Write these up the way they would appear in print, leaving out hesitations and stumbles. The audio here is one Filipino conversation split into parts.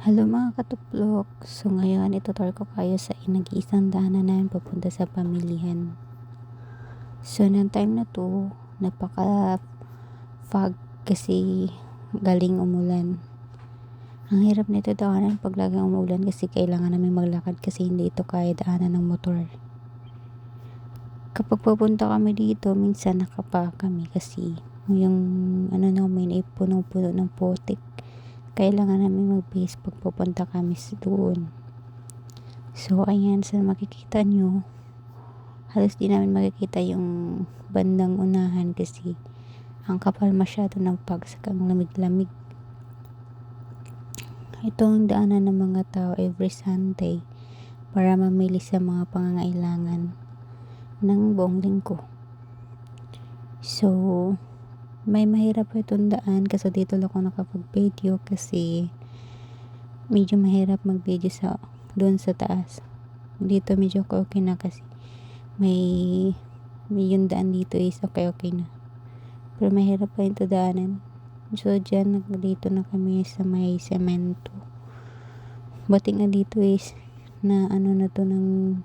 Hello mga katuklok. So ngayon itutur ko kayo sa nag-iisang daanan namin papunta sa pamilihan. So nang time na to, napaka fog kasi galing umulan. Ang hirap nito daanan pag laging umulan kasi kailangan namin maglakad kasi hindi ito kaya daanan ng motor. Kapag pupunta kami dito, minsan nakapa kami kasi yung namin ay punong-puno ng putik. Kailangan namin mag-base pag pupunta kami doon. So, ayan, sa makikita nyo, halos di namin makikita yung bandang unahan kasi ang kapal masyado ng pagsakang lamig-lamig. Ito ang daanan ng mga tao every Sunday para mamili sa mga pangangailangan ng buong linggo. So, may mahirap pa itong daan kasi dito lang ako nakapag-video kasi medyo mahirap mag-video doon sa taas. Dito medyo okay na kasi may yung daan dito is okay na. Pero mahirap pa ito daanan. So, dyan dito na kami sa may semento. Buti nga dito is na na to ng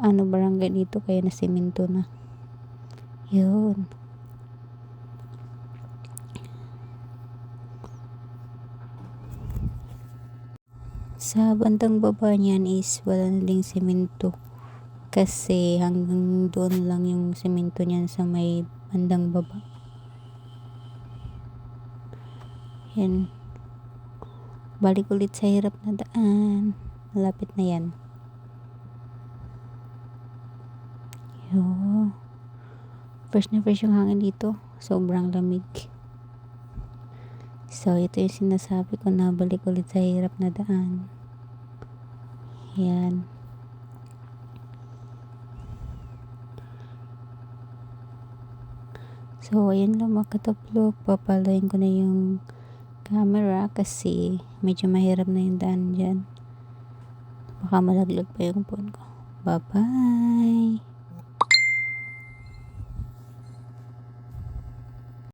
barangay dito kaya na semento na. Yun. Sa bandang baba niyan is wala na ding semento kasi hanggang doon lang yung semento niyan sa may bandang baba. Yan. Balik ulit sa hirap na daan. Malapit na yan. Yo. Fresh na fresh yung hangin dito. Sobrang lamig. So, ito yung sinasabi ko na balik ulit sa hirap na daan. Yan. So, ayan lang mga kataplok. Papalayin ko na yung camera kasi medyo mahirap na yung daan dyan. Baka malaglag pa yung phone ko. Bye-bye!